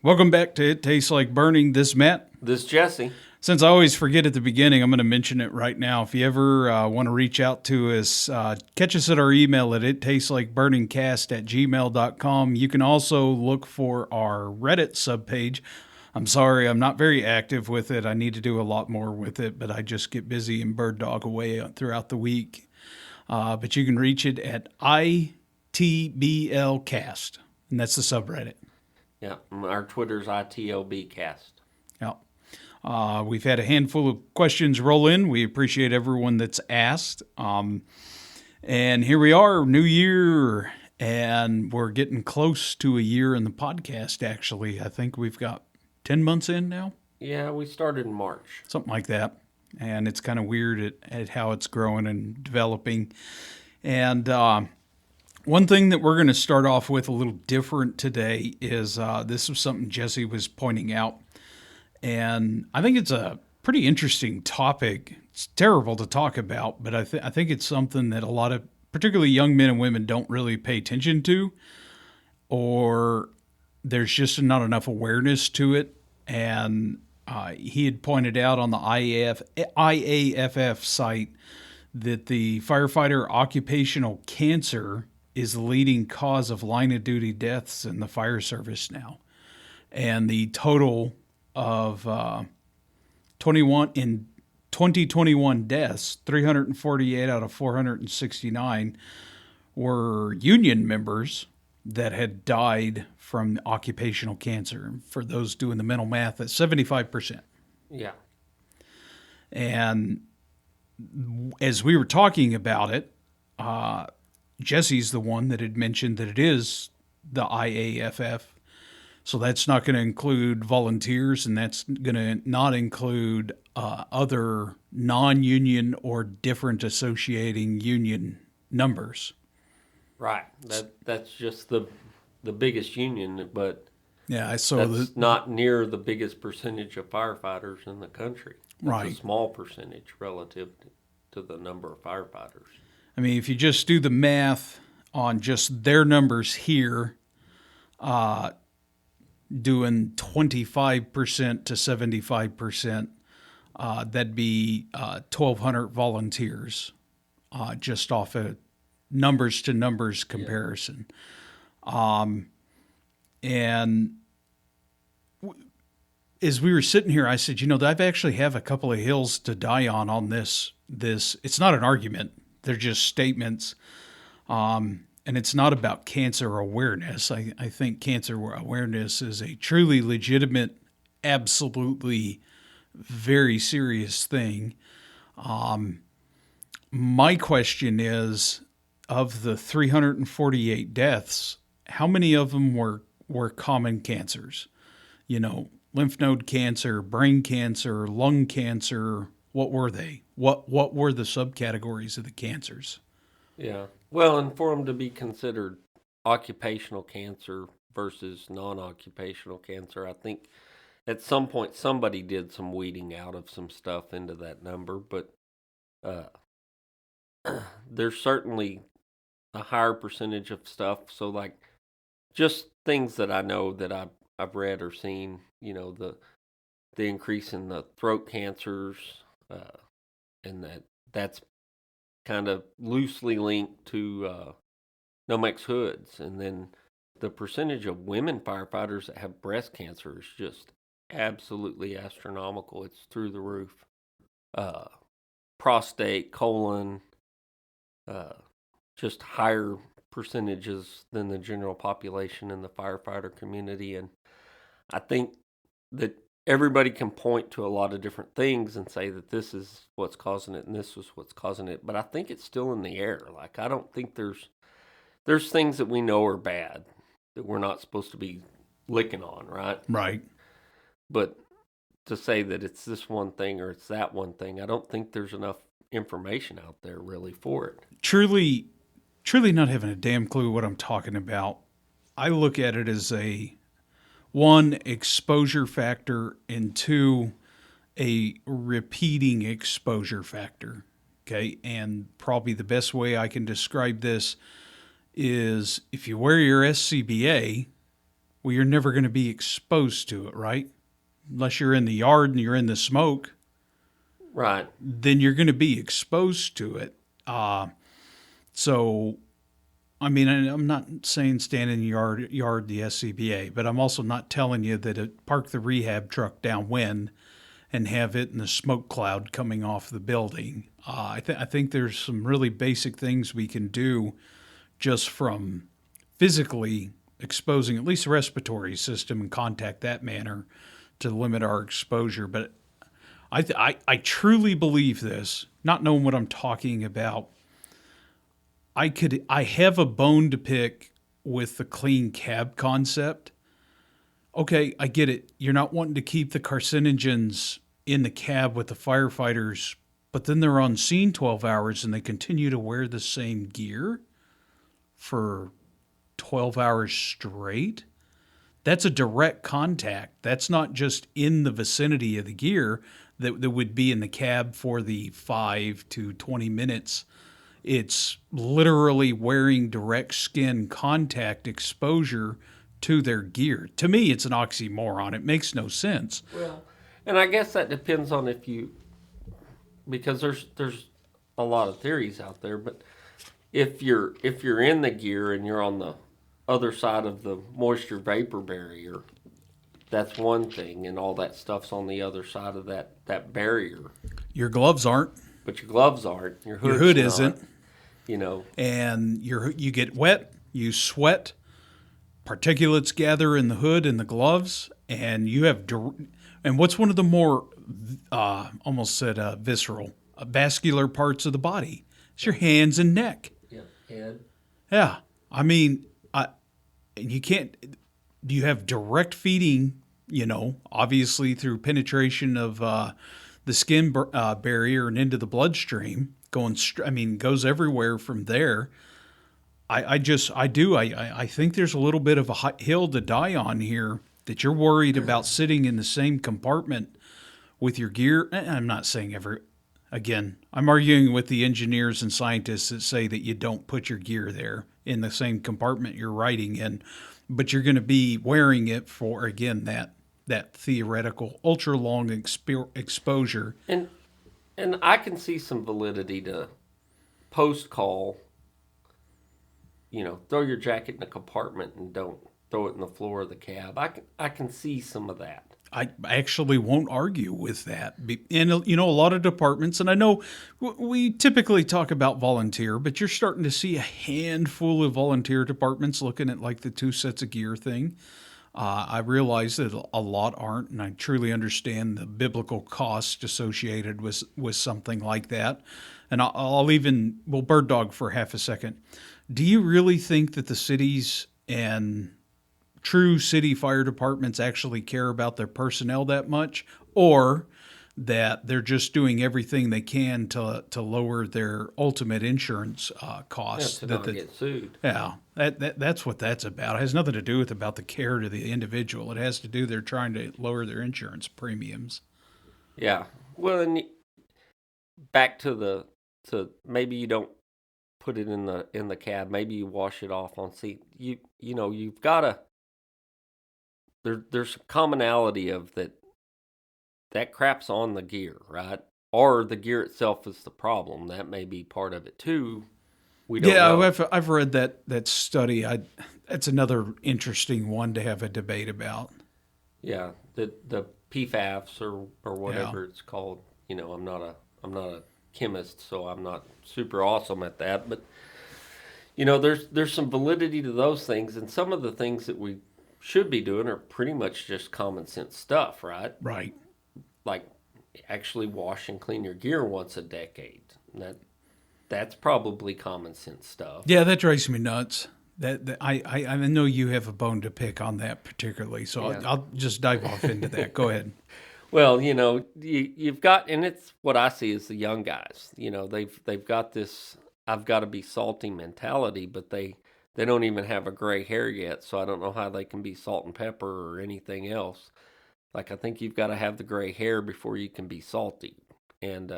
Welcome back to It Tastes Like Burning. This is Matt. This is Jesse. Since I always forget at the beginning, I'm going to mention it right now. If you ever want to reach out to us, catch us at our email at ittasteslikeburningcast@gmail.com. You can also look for our Reddit subpage. I'm sorry, I'm not very active with it. I need to do a lot more with it, but I just get busy and bird dog away throughout the week. But you can reach it at ITBLcast, and that's the subreddit. Yeah, our Twitter's ITLBcast. Yeah. We've had a handful of questions roll in. We appreciate everyone that's asked. And here we are, new year, and we're getting close to a year in the podcast, actually. I think we've got 10 months in now. Yeah, we started in March. Something like that. And it's kind of weird at how it's growing and developing. And one thing that we're going to start off with a little different today is this was something Jesse was pointing out. And I think it's a pretty interesting topic. It's terrible to talk about, but I think it's something that a lot of, particularly young men and women, don't really pay attention to, or there's just not enough awareness to it. And he had pointed out on the IAFF site that the firefighter occupational cancer is the leading cause of line of duty deaths in the fire service now. And the total of 2021 deaths, 348 out of 469 were union members that had died from occupational cancer. For those doing the mental math, that's 75%. Yeah. And as we were talking about it, Jesse's the one that had mentioned that it is the IAFF. So that's not going to include volunteers, and that's going to not include other non-union or different associating union numbers. Right. That's just the biggest union, but yeah, so that's not near the biggest percentage of firefighters in the country. That's right. A small percentage relative to the number of firefighters. I mean, if you just do the math on just their numbers here, doing 25% to 75%, that'd be 1,200 volunteers, just off a numbers to numbers comparison. Yeah. And as we were sitting here, I said, I've actually have a couple of hills to die on this. It's not an argument. They're just statements. And it's not about cancer awareness. I think cancer awareness is a truly legitimate, absolutely very serious thing. My question is, of the 348 deaths, how many of them were common cancers? Lymph node cancer, brain cancer, lung cancer. What were they? What were the subcategories of the cancers? Yeah. Well, and for them to be considered occupational cancer versus non-occupational cancer, I think at some point somebody did some weeding out of some stuff into that number, but there's certainly a higher percentage of stuff. So like just things that I know that I've read or seen, the increase in the throat cancers, and that's kind of loosely linked to Nomex hoods. And then the percentage of women firefighters that have breast cancer is just absolutely astronomical. It's through the roof. Prostate, colon, just higher percentages than the general population in the firefighter community. And I think that everybody can point to a lot of different things and say that this is what's causing it and this is what's causing it. But I think it's still in the air. Like, I don't think there's things that we know are bad that we're not supposed to be licking on, right? Right. But to say that it's this one thing or it's that one thing, I don't think there's enough information out there really for it. Truly not having a damn clue what I'm talking about. I look at it as one, exposure factor, and two, a repeating exposure factor. Okay. And probably the best way I can describe this is if you wear your SCBA, Well, you're never going to be exposed to it, right? Unless you're in the yard and you're in the smoke, Right. then you're going to be exposed to it. So, I mean, I'm not saying stand in the yard the SCBA, but I'm also not telling you that park the rehab truck downwind and have it in the smoke cloud coming off the building. I think there's some really basic things we can do just from physically exposing at least the respiratory system and contact that manner to limit our exposure. But I truly believe this, not knowing what I'm talking about. I have a bone to pick with the clean cab concept. Okay, I get it. You're not wanting to keep the carcinogens in the cab with the firefighters, but then they're on scene 12 hours and they continue to wear the same gear for 12 hours straight. That's a direct contact. That's not just in the vicinity of the gear that would be in the cab for the 5 to 20 minutes. It's literally wearing direct skin contact exposure to their gear. To me, it's an oxymoron. It makes no sense. Well, and I guess that depends on because there's a lot of theories out there, but if you're in the gear and you're on the other side of the moisture vapor barrier, that's one thing, and all that stuff's on the other side of that barrier. Your gloves aren't. But your gloves aren't. Your hood not, isn't. You know. And you get wet, you sweat, particulates gather in the hood and the gloves, and you have. And what's one of the more, almost said visceral, vascular parts of the body? It's your hands and neck. Yeah, head. Yeah, I mean, you can't. Do you have direct feeding? Obviously through penetration of the skin barrier and into the bloodstream, goes everywhere from there. I think there's a little bit of a hill to die on here, that you're worried about sitting in the same compartment with your gear. I'm not saying again, I'm arguing with the engineers and scientists that say that you don't put your gear there in the same compartment you're riding in, but you're going to be wearing it for, again, that theoretical ultra long exposure. And I can see some validity to post call. Throw your jacket in a compartment and don't throw it in the floor of the cab. I can see some of that. I actually won't argue with that. And, a lot of departments, and I know we typically talk about volunteer, but you're starting to see a handful of volunteer departments looking at like the 2 sets of gear thing. I realize that a lot aren't, and I truly understand the biblical cost associated with something like that. And we'll bird dog for half a second. Do you really think that the cities and true city fire departments actually care about their personnel that much, or that they're just doing everything they can to lower their ultimate insurance costs? To not get sued. Yeah, that's what that's about. It has nothing to do with about the care to the individual. It has to do they're trying to lower their insurance premiums. Yeah. Well, and back to maybe you don't put it in the cab. Maybe you wash it off on seat. You've got to. There's a commonality of that crap's on the gear, right? Or the gear itself is the problem. That may be part of it too. We don't know. I've read that study. That's another interesting one to have a debate about. Yeah, the PFAS or whatever it's called. I'm not a chemist, so I'm not super awesome at that. But there's some validity to those things, and some of the things that we should be doing are pretty much just common sense stuff, right? Right. Like actually wash and clean your gear once a decade. That's probably common sense stuff. Yeah, that drives me nuts. That I know you have a bone to pick on that particularly, so yeah. I'll just dive off into that. Go ahead. Well, you've got, and it's what I see as the young guys. They've got this I've got to be salty mentality, but they don't even have a gray hair yet, so I don't know how they can be salt and pepper or anything else. Like, I think you've got to have the gray hair before you can be salty. And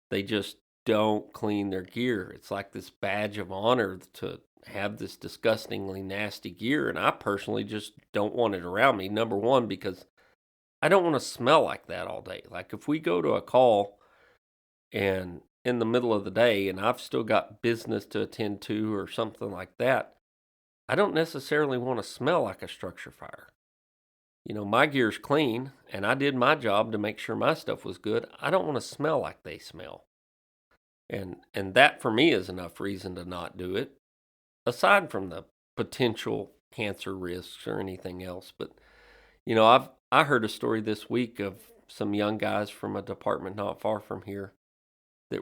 they just don't clean their gear. It's like this badge of honor to have this disgustingly nasty gear, and I personally just don't want it around me. Number one, because I don't want to smell like that all day. Like if we go to a call and in the middle of the day and I've still got business to attend to or something like that, I don't necessarily want to smell like a structure fire. My gear's clean and I did my job to make sure my stuff was good. I don't want to smell like they smell. And that for me is enough reason to not do it, aside from the potential cancer risks or anything else. But I heard a story this week of some young guys from a department not far from here that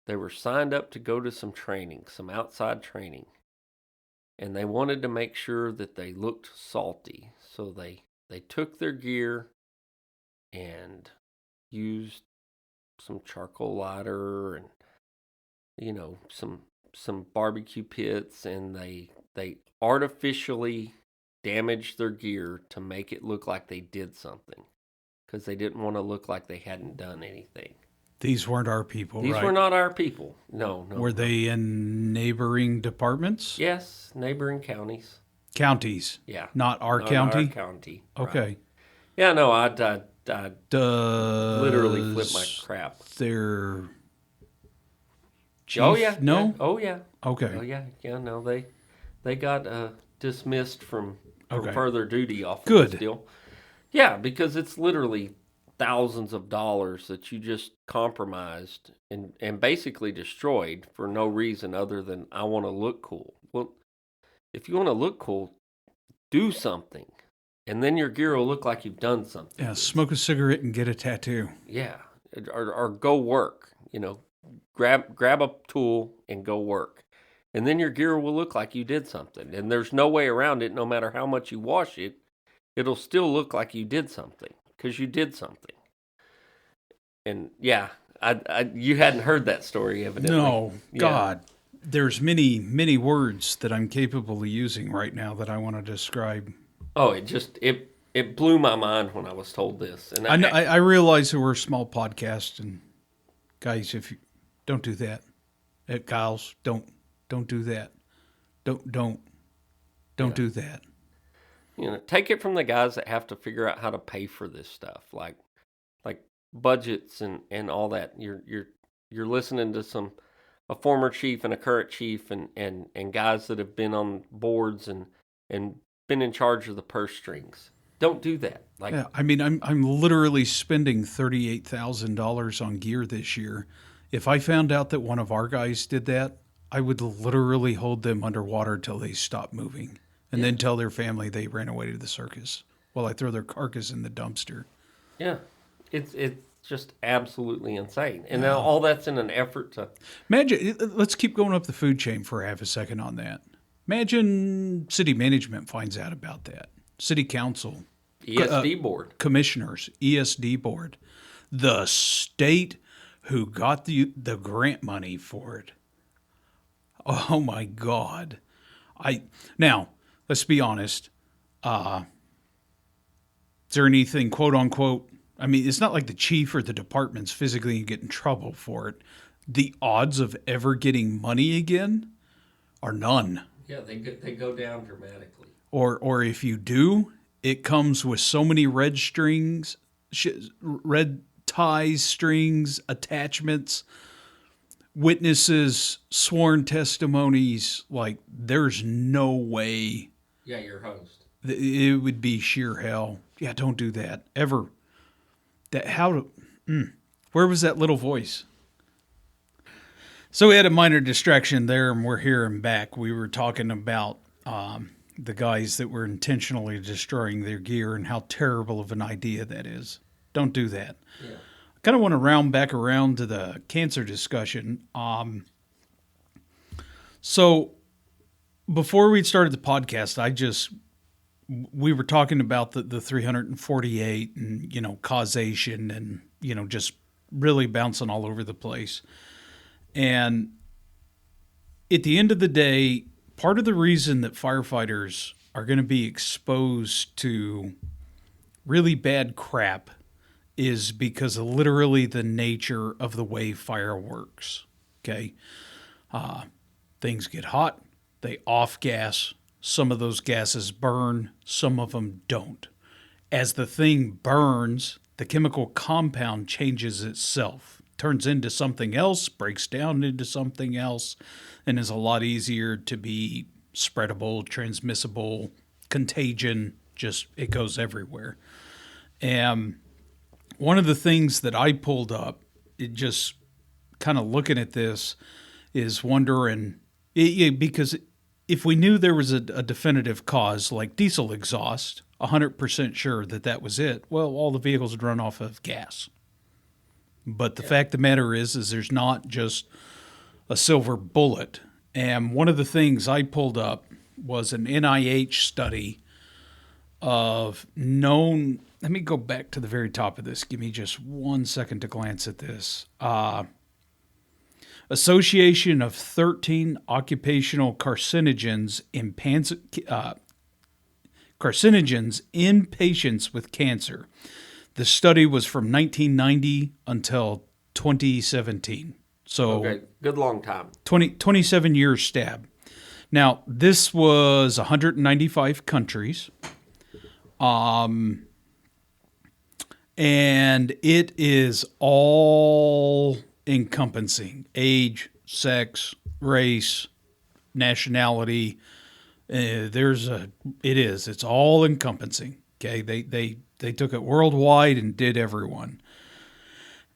they were signed up to go to some training, some outside training, and they wanted to make sure that they looked salty. So they took their gear and used some charcoal lighter and some barbecue pits, and they artificially damaged their gear to make it look like they did something because they didn't want to look like they hadn't done anything. These weren't our people, These right? were not our people. No. Were they in neighboring departments? Yes, neighboring counties. Counties? Yeah. Not our Not county? our county. Okay. Right. Yeah, no, I literally flipped my crap. Their chief? Oh, yeah. No? Yeah. Oh, yeah. Okay. Oh, yeah. Yeah, no, they got dismissed from Okay. further duty off of Good. this deal. Yeah, because it's literally thousands of dollars that you just compromised and basically destroyed for no reason other than I want to look cool. Well, if you want to look cool, do something. And then your gear will look like you've done something. Yeah, smoke a cigarette and get a tattoo. Yeah, or go work. Grab a tool and go work. And then your gear will look like you did something. And there's no way around it. No matter how much you wash it, it'll still look like you did something because you did something. And yeah, you hadn't heard that story evidently. No, Yeah. God. There's many, many words that I'm capable of using right now that I want to describe. Oh, it blew my mind when I was told this. And I realize that we're a small podcast, and guys, if you don't do that, Kyle's don't do that, don't do that. Take it from the guys that have to figure out how to pay for this stuff, like budgets and all that. You're listening to a former chief and a current chief and guys that have been on boards and been in charge of the purse strings. Don't do that. Yeah, I mean, I'm literally spending $38,000 on gear this year. If I found out that one of our guys did that, I would literally hold them underwater till they stop moving, and then tell their family they ran away to the circus while I throw their carcass in the dumpster. Yeah, it's just absolutely insane. And now all that's in an effort to Imagine. Let's keep going up the food chain for half a second on that. Imagine city management finds out about that. City council, ESD board, commissioners, ESD board, the state who got the grant money for it. Oh my God! Now let's be honest. Is there anything quote unquote? I mean, it's not like the chief or the department's physically going to get in trouble for it. The odds of ever getting money again are none. Yeah, they go down dramatically. Or if you do, it comes with so many red strings, red ties, strings, attachments, witnesses, sworn testimonies. Like, there's no way. Yeah, your host. It would be sheer hell. Yeah, don't do that ever. Where was that little voice? So we had a minor distraction there, and we're here and back. We were talking about the guys that were intentionally destroying their gear and how terrible of an idea that is. Don't do that. Yeah. I kind of want to round back around to the cancer discussion. So before we started the podcast, we were talking about the 348 and, causation and, just really bouncing all over the place. And at the end of the day, part of the reason that firefighters are going to be exposed to really bad crap is because of literally the nature of the way fire works. Okay? Things get hot, They off gas. Some of those gases burn, some of them don't. As the thing burns, the chemical compound changes itself, turns into something else, breaks down into something else, and is a lot easier to be spreadable, transmissible, contagion. Just it goes everywhere. And one of the things that I pulled up, it just kind of looking at this, is wondering because if we knew there was a definitive cause like diesel exhaust, 100% sure that that was it, well, all the vehicles would run off of gas. But the fact of the matter is there's not just a silver bullet. And one of the things I pulled up was an NIH study of known. Let me go back to the very top of this. Give me just 1 second to glance at this. Association of 13 occupational carcinogens in patients with cancer. The study was from 1990 until 2017. So Okay, good long time. 27 years stab. Now, this was 195 countries. And it is all encompassing: age, sex, race, nationality. It's all encompassing. Okay. They took it worldwide and did everyone.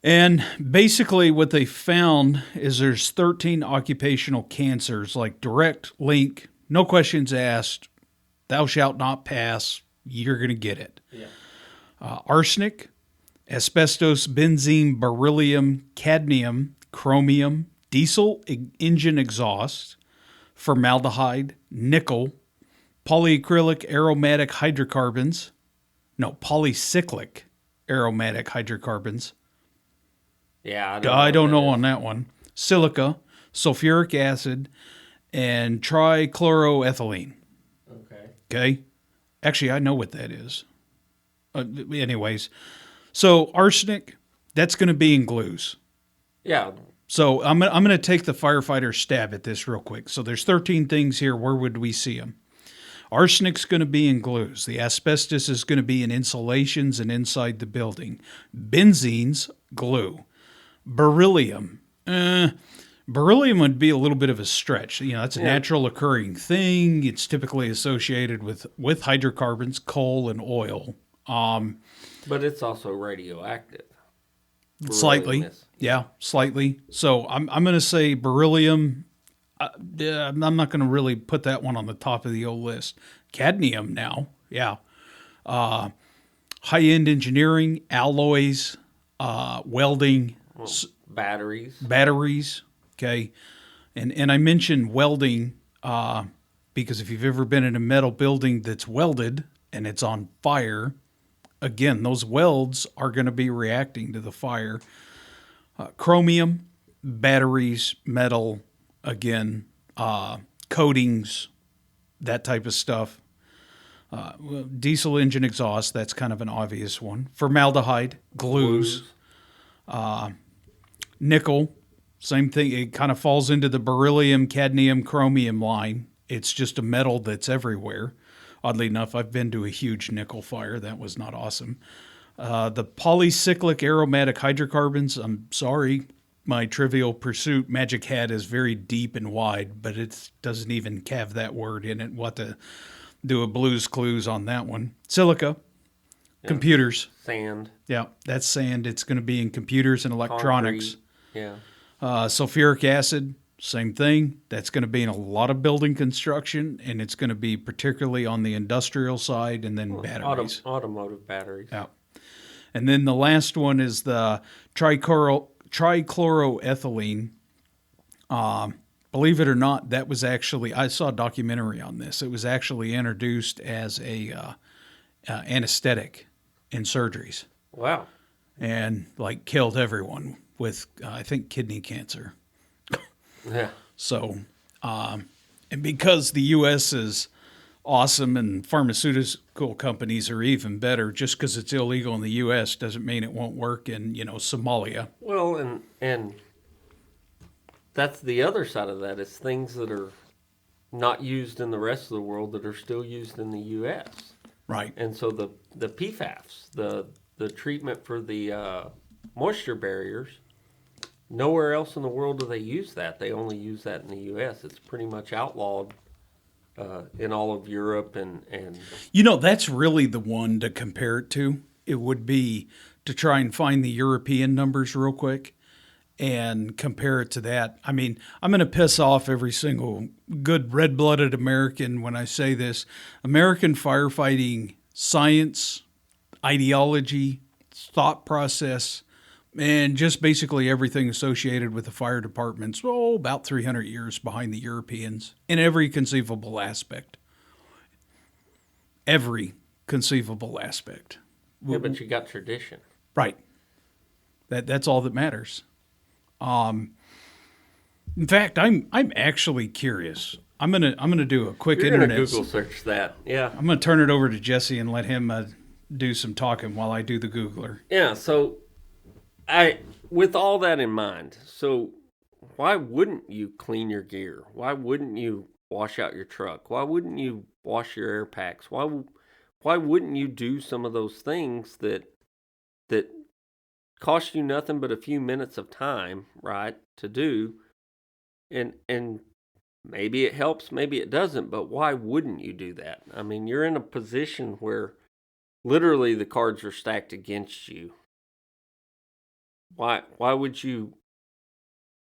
And basically what they found is there's 13 occupational cancers, like direct link, no questions asked, thou shalt not pass, you're going to get it. Yeah. Arsenic, asbestos, benzene, beryllium, cadmium, chromium, diesel engine exhaust, formaldehyde, nickel, polycyclic aromatic hydrocarbons. Yeah, I don't know on that one. Silica, sulfuric acid, and trichloroethylene. Okay. Actually, I know what that is. Anyways, so arsenic, that's going to be in glues. Yeah. So I'm going to take the firefighter stab at this real quick. So there's 13 things here. Where would we see them? Arsenic's going to be in glues. The asbestos is going to be in insulations and inside the building. Benzene's glue. Beryllium. Beryllium would be a little bit of a stretch. You know, that's a natural occurring thing. It's typically associated with hydrocarbons, coal, and oil. But it's also radioactive. Slightly. Yeah, slightly. So I'm going to say beryllium. I'm not going to really put that one on the top of the old list. Cadmium now. Yeah. High-end engineering, alloys, welding. Batteries. Okay. And I mentioned welding because if you've ever been in a metal building that's welded and it's on fire, again, those welds are going to be reacting to the fire. Chromium, batteries, metal, again, coatings, that type of stuff. Diesel engine exhaust, that's kind of an obvious one. Formaldehyde, glues. Nickel, same thing. It kind of falls into the beryllium, cadmium, chromium line. It's just a metal that's everywhere. Oddly enough, I've been to a huge nickel fire. That was not awesome. The polycyclic aromatic hydrocarbons, I'm sorry, my Trivial Pursuit magic hat is very deep and wide, but it doesn't even have that word in it. We'll have to do a Blue's Clues on that one. Silica, computers. Sand. Yeah, that's sand. It's going to be in computers and electronics. Concrete. Yeah. Sulfuric acid, same thing. That's going to be in a lot of building construction, and it's going to be particularly on the industrial side, and then batteries. Automotive batteries. Yeah. And then the last one is the trichloroethylene. Believe it or not, that was actually, I saw a documentary on this. It was actually introduced as a anesthetic in surgeries. Wow. And like killed everyone with, I think, kidney cancer. Yeah. So, and because the U.S. is awesome and pharmaceutical companies are even better, just because it's illegal in the U.S. doesn't mean it won't work in, Somalia. Well, and that's the other side of that is things that are not used in the rest of the world that are still used in the U.S. Right. And so the PFAS, the treatment for the moisture barriers, nowhere else in the world do they use that. They only use that in the U.S. It's pretty much outlawed in all of Europe and That's really the one to compare it to. It would be to try and find the European numbers real quick and compare it to that. I mean, I'm going to piss off every single good red blooded American when I say this. American firefighting science, ideology, thought process, and just basically everything associated with the fire departments, about 300 years behind the Europeans in every conceivable aspect. Every conceivable aspect. yeah, but you got tradition. Right. That's all that matters. In fact, I'm actually curious. I'm gonna do a quick You're gonna internet. Google search that, yeah. I'm gonna turn it over to Jesse and let him do some talking while I do the Googler. Yeah, so I with all that in mind, so why wouldn't you clean your gear? Why wouldn't you wash out your truck? Why wouldn't you wash your air packs? Why wouldn't you do some of those things that cost you nothing but a few minutes of time, right, to do? And maybe it helps, maybe it doesn't, but why wouldn't you do that? I mean, you're in a position where literally the cards are stacked against you. Why would you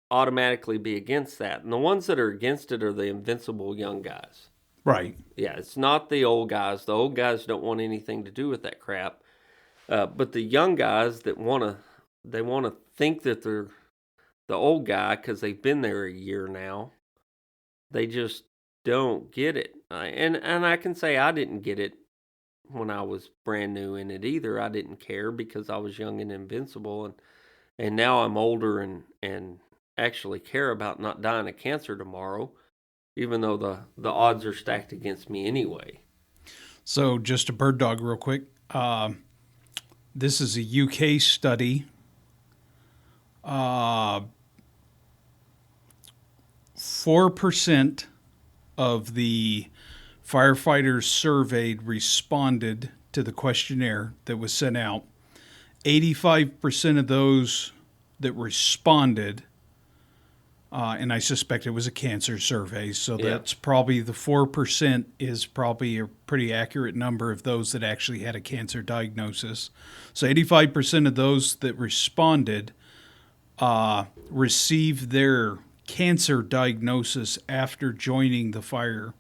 automatically be against that? And the ones that are against it are the invincible young guys. Right. Yeah, it's not the old guys. The old guys don't want anything to do with that crap. But the young guys that they want to think that they're the old guy because they've been there a year now. They just don't get it. And I can say I didn't get it when I was brand new in it either. I didn't care because I was young and invincible, and now I'm older and actually care about not dying of cancer tomorrow, even though the odds are stacked against me anyway. So just a bird dog real quick. This is a UK study. 4% of the firefighters surveyed responded to the questionnaire that was sent out. 85% of those that responded, and I suspect it was a cancer survey, so that's probably the 4% is probably a pretty accurate number of those that actually had a cancer diagnosis. So 85% of those that responded received their cancer diagnosis after joining the fire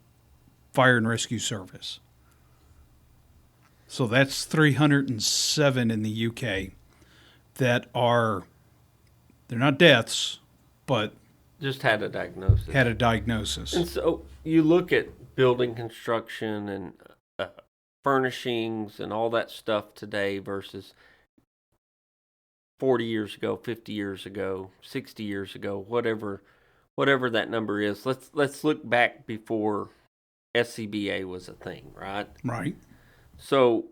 and rescue service. So that's 307 in the UK that they're not deaths, but Just had a diagnosis. had a diagnosis. And so you look at building construction and furnishings and all that stuff today versus 40 years ago, 50 years ago, 60 years ago, whatever that number is. Let's look back before SCBA was a thing, right? Right. So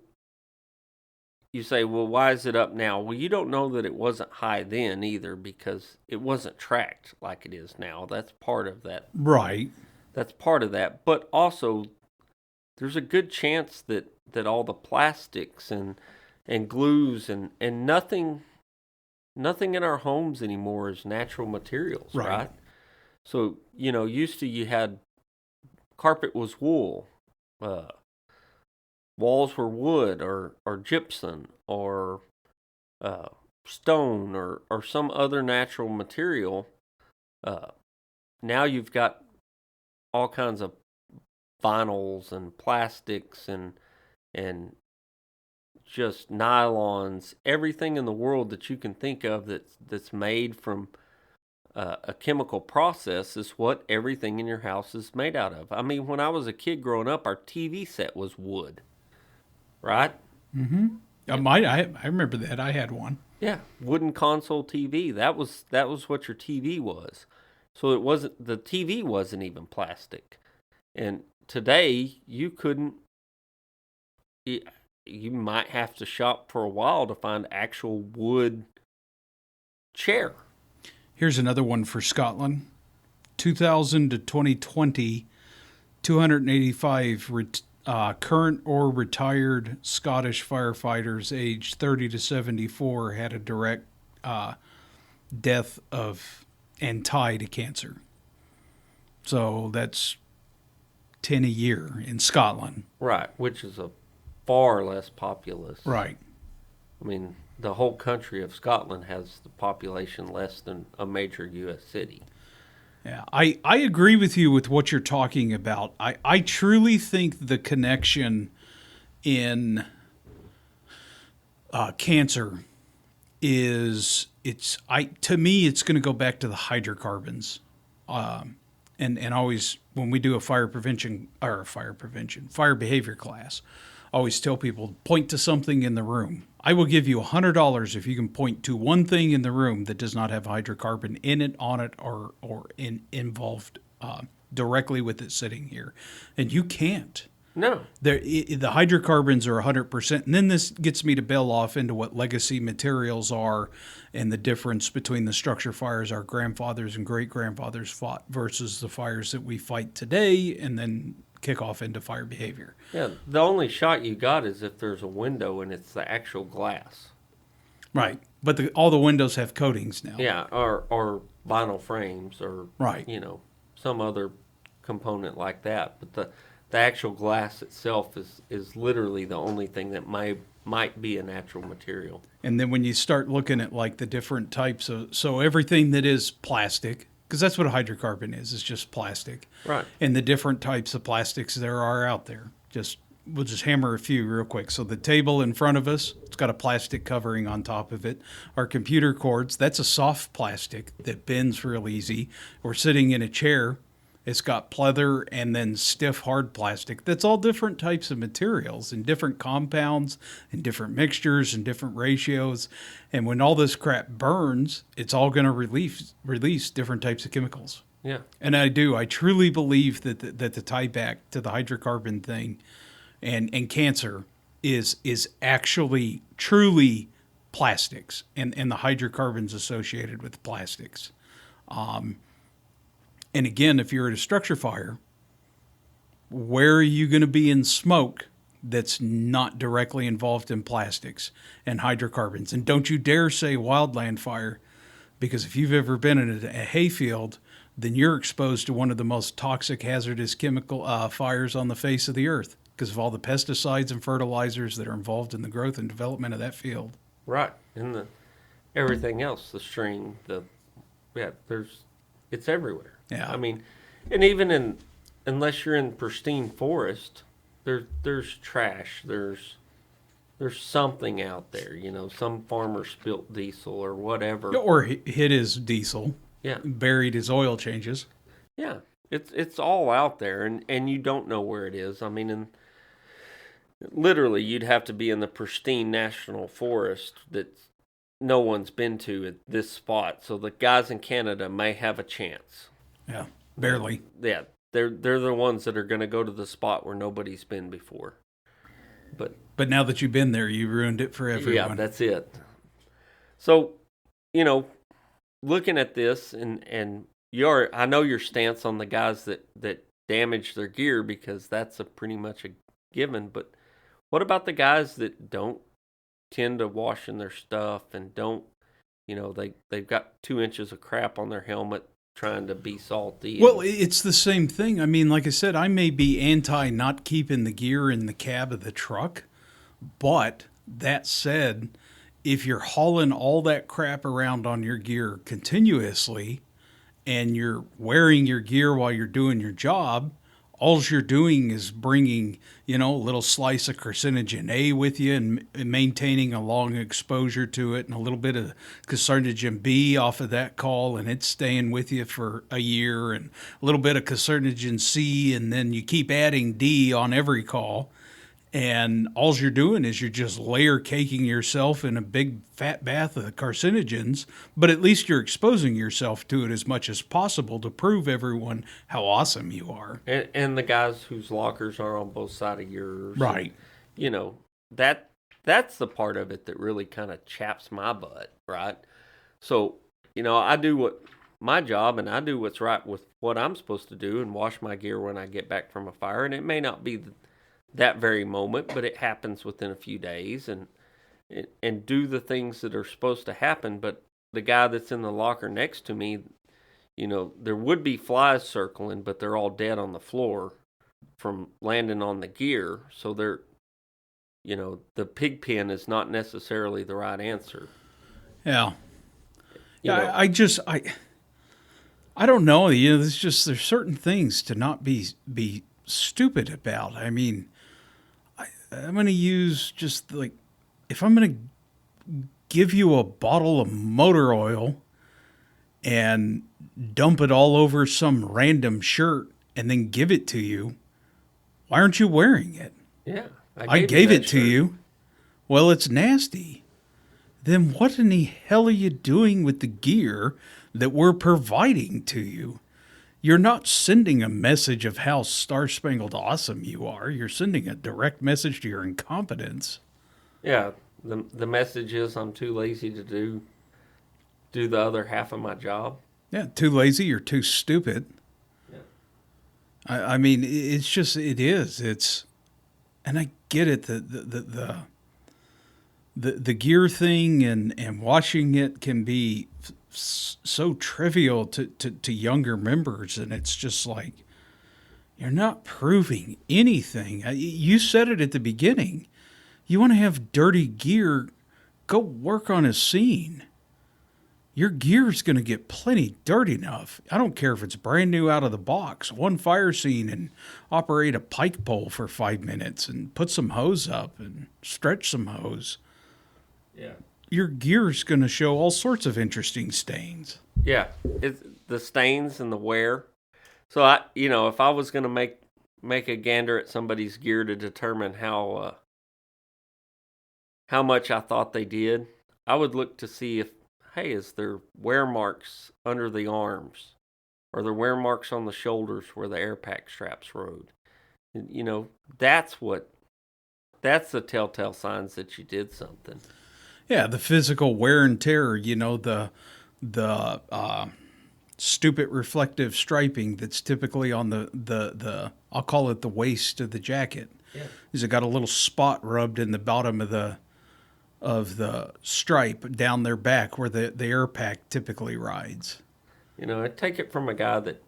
you say, well, why is it up now? Well, you don't know that it wasn't high then either because it wasn't tracked like it is now. That's part of that. Right. That's part of that. But also, there's a good chance that all the plastics and glues and nothing in our homes anymore is natural materials, right? So, used to you had carpet was wool, walls were wood or gypsum or stone or some other natural material. Now you've got all kinds of vinyls and plastics and just nylons, everything in the world that you can think of that's made from a chemical process is what everything in your house is made out of. I mean, when I was a kid growing up, our TV set was wood, right? Mm-hmm. I remember that. I had one. Yeah, wooden console TV. That was what your TV was. So the TV wasn't even plastic. And today you couldn't. You might have to shop for a while to find actual wood chair. Here's another one for Scotland. 2000 to 2020, 285 current or retired Scottish firefighters aged 30 to 74 had a direct death of and tie to cancer. So that's 10 a year in Scotland. Right, which is a far less populous. Right. I mean, the whole country of Scotland has the population less than a major U.S. city. Yeah, I agree with you with what you're talking about. I truly think the connection in cancer is to me it's going to go back to the hydrocarbons. And always when we do a fire behavior class, I always tell people point to something in the room. I will give you $100 if you can point to one thing in the room that does not have hydrocarbon in it, on it, or involved directly with it sitting here, and you can't. No. The hydrocarbons are 100%. And then this gets me to bail off into what legacy materials are and the difference between the structure fires our grandfathers and great-grandfathers fought versus the fires that we fight today, and then kick off into fire behavior. Yeah, the only shot you got is if there's a window and it's the actual glass. Right. But all the windows have coatings now. Yeah, or vinyl frames or, right. Some other component like that. But the actual glass itself is literally the only thing that might be a natural material. And then when you start looking at like the different types of, so everything that is plastic, because that's what a hydrocarbon is, it's just plastic. Right. And the different types of plastics there are out there. We'll just hammer a few real quick. So the table in front of us, it's got a plastic covering on top of it. Our computer cords, that's a soft plastic that bends real easy. We're sitting in a chair. It's got pleather and then stiff hard plastic. That's all different types of materials and different compounds and different mixtures and different ratios. And when all this crap burns, it's all going to release different types of chemicals. Yeah. And I truly believe that the tie back to the hydrocarbon thing and cancer is actually truly plastics and the hydrocarbons associated with plastics. And again, if you're at a structure fire, where are you going to be in smoke that's not directly involved in plastics and hydrocarbons? And don't you dare say wildland fire, because if you've ever been in a hayfield, then you're exposed to one of the most toxic, hazardous chemical fires on the face of the earth because of all the pesticides and fertilizers that are involved in the growth and development of that field. Right. And everything else, the string, it's everywhere. Yeah. I mean, and even unless you're in pristine forest, there's trash. There's something out there. Some farmer spilt diesel or whatever. Or hit his diesel. Yeah. Buried his oil changes. Yeah. It's all out there, and you don't know where it is. I mean, literally, you'd have to be in the pristine national forest that no one's been to at this spot. So the guys in Canada may have a chance. Yeah, barely. Yeah, they're the ones that are going to go to the spot where nobody's been before. But now that you've been there, you ruined it for everyone. Yeah, that's it. So, looking at this, and I know your stance on the guys that damage their gear, because that's pretty much a given. But what about the guys that don't tend to washing their stuff and don't, they've got 2 inches of crap on their helmet trying to be salty? Well, it's the same thing. I mean, like I said, I may be anti not keeping the gear in the cab of the truck, but that said, if you're hauling all that crap around on your gear continuously and you're wearing your gear while you're doing your job, all you're doing is bringing, a little slice of carcinogen A with you and maintaining a long exposure to it and a little bit of carcinogen B off of that call, and it's staying with you for a year, and a little bit of carcinogen C, and then you keep adding D on every call. And all you're doing is you're just layer caking yourself in a big fat bath of carcinogens, but at least you're exposing yourself to it as much as possible to prove everyone how awesome you are. And the guys whose lockers are on both sides of yours. Right. And, that's the part of it that really kind of chaps my butt, right? So, I do my job, and I do what's right with what I'm supposed to do and wash my gear when I get back from a fire. And it may not be that very moment, but it happens within a few days, and do the things that are supposed to happen. But the guy that's in the locker next to me, there would be flies circling, but they're all dead on the floor from landing on the gear. So the pig pen is not necessarily the right answer. Yeah. You know, I don't know. There's certain things to not be stupid about. I mean, I'm going to use just like, if I'm going to give you a bottle of motor oil and dump it all over some random shirt and then give it to you, why aren't you wearing it? yeah, I gave it to you. Well, it's nasty. Then what in the hell are you doing with the gear that we're providing to you? You're not sending a message of how star-spangled awesome you are. You're sending a direct message to your incompetence. Yeah, the message is I'm too lazy to do the other half of my job. Yeah, too lazy or too stupid. Yeah. I mean, it's just, it is. And I get it. The gear thing and watching it can be so trivial to younger members, and it's just like, you're not proving anything. You said it at the beginning. You want to have dirty gear, go work on a scene. Your gear's going to get plenty dirty enough. I don't care if it's brand new out of the box. One fire scene and operate a pike pole for 5 minutes and put some hose up and stretch some hose. Yeah. Your gear's going to show all sorts of interesting stains. Yeah, it's the stains and the wear. So if I was going to make a gander at somebody's gear to determine how much I thought they did, I would look to see if, hey, is there wear marks under the arms? Are there wear marks on the shoulders where the air pack straps rode? That's the telltale signs that you did something. Yeah, the physical wear and tear, the stupid reflective striping that's typically on the I'll call it the waist of the jacket. Yeah. Is it got a little spot rubbed in the bottom of the stripe down their back where the air pack typically rides. I take it from a guy that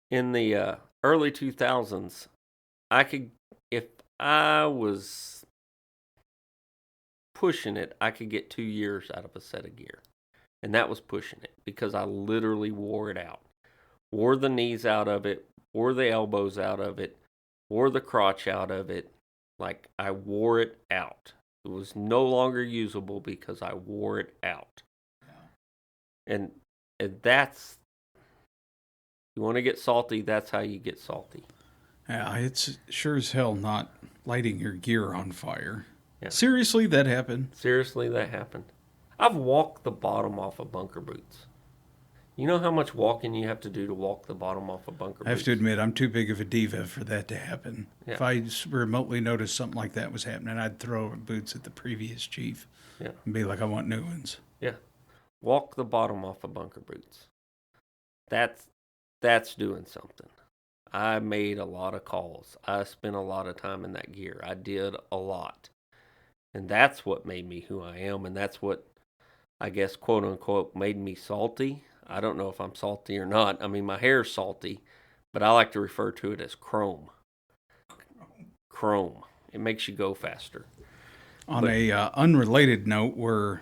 in the early 2000s, if I was pushing it, I could get 2 years out of a set of gear. And that was pushing it because I literally wore it out. Wore the knees out of it, wore the elbows out of it, wore the crotch out of it. Like, I wore it out. It was no longer usable because I wore it out. Yeah. And that's, you want to get salty, that's how you get salty. Yeah, it's sure as hell not lighting your gear on fire. Yeah. Seriously, that happened. I've walked the bottom off of bunker boots. You know how much walking you have to do to walk the bottom off of bunker boots? I have to admit, I'm too big of a diva for that to happen. Yeah. If I remotely noticed something like that was happening, I'd throw boots at the previous chief. Yeah. And be like, I want new ones. Yeah. Walk the bottom off of bunker boots. That's doing something. I made a lot of calls. I spent a lot of time in that gear. I did a lot. And that's what made me who I am. And that's what, I guess, quote unquote, made me salty. I don't know if I'm salty or not. I mean, my hair's salty, but I like to refer to it as chrome. Chrome. It makes you go faster. On a unrelated note, we're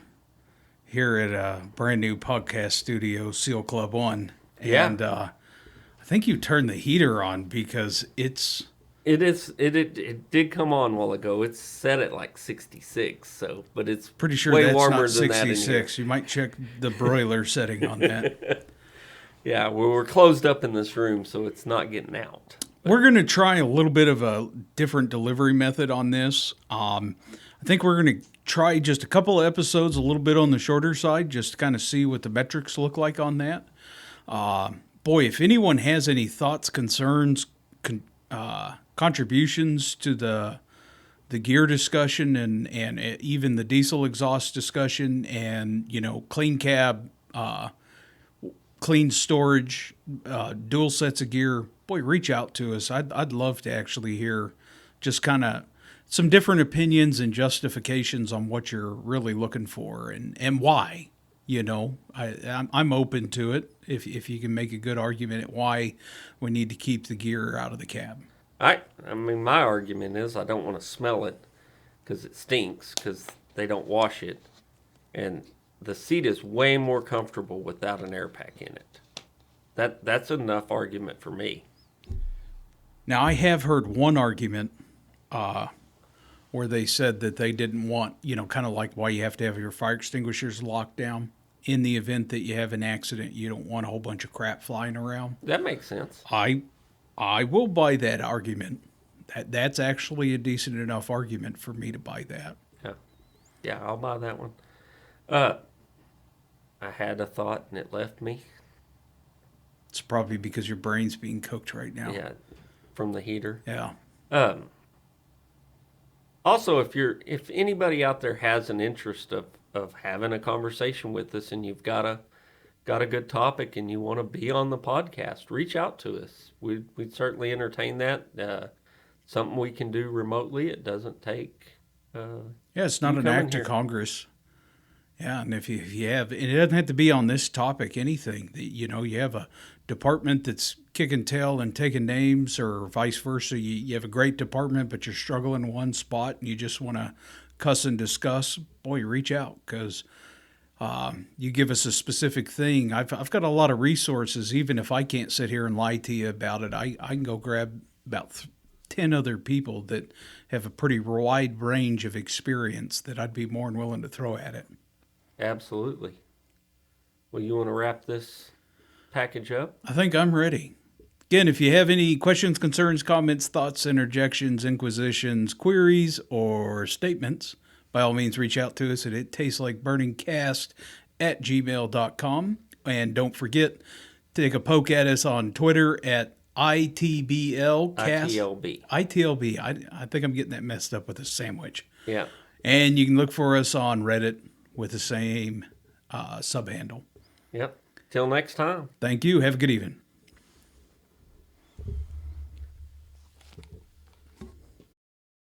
here at a brand new podcast studio, Seal Club One. Yeah. And I think you turned the heater on because it's... It did come on a while ago. It's set at like 66, but it's pretty sure way that's warmer not than that in 66. You might check the broiler setting on that. Yeah, we're closed up in this room, so it's not getting out. We're going to try a little bit of a different delivery method on this. I think we're going to try just a couple of episodes, a little bit on the shorter side, just to kind of see what the metrics look like on that. Boy, if anyone has any thoughts, concerns, contributions to the gear discussion and even the diesel exhaust discussion and, clean cab clean storage, dual sets of gear, boy, reach out to us. I'd love to actually hear just kind of some different opinions and justifications on what you're really looking for and why. You know, I'm open to it if you can make a good argument at why we need to keep the gear out of the cab. I mean, my argument is I don't want to smell it because it stinks because they don't wash it, and the seat is way more comfortable without an air pack in it. That's enough argument for me. Now, I have heard one argument where they said that they didn't want, you know, kind of like why you have to have your fire extinguishers locked down. In the event that you have an accident, you don't want a whole bunch of crap flying around. That makes sense. I will buy that argument. That's actually a decent enough argument for me to buy that. Yeah, yeah, I'll buy that one. Uh, I had a thought and it left me. It's probably because your brain's being cooked right now. Yeah, from the heater. Yeah. Um, Also, if anybody out there has an interest of having a conversation with us and you've got a good topic and you want to be on the podcast, reach out to us. We'd certainly entertain that. Something we can do remotely. It doesn't take. Yeah, it's not you an coming act of here. Congress. Yeah, and if you have, and it doesn't have to be on this topic, anything. You know, you have a department that's kicking tail and taking names, or vice versa. You have a great department, but you're struggling in one spot and you just want to cuss and discuss. Boy, reach out because you give us a specific thing. I've got a lot of resources. Even if I can't sit here and lie to you about it, I can go grab about 10 other people that have a pretty wide range of experience that I'd be more than willing to throw at it. Absolutely. Well, you want to wrap this package up? I think I'm ready. Again, if you have any questions, concerns, comments, thoughts, interjections, inquisitions, queries, or statements, by all means, reach out to us at ittasteslikeburningcast@gmail.com. And don't forget to take a poke at us on Twitter at ITBLcast. ITLB. ITLB. I think I'm getting that messed up with a sandwich. Yeah. And you can look for us on Reddit with the same sub handle. Yep. Till next time. Thank you. Have a good evening.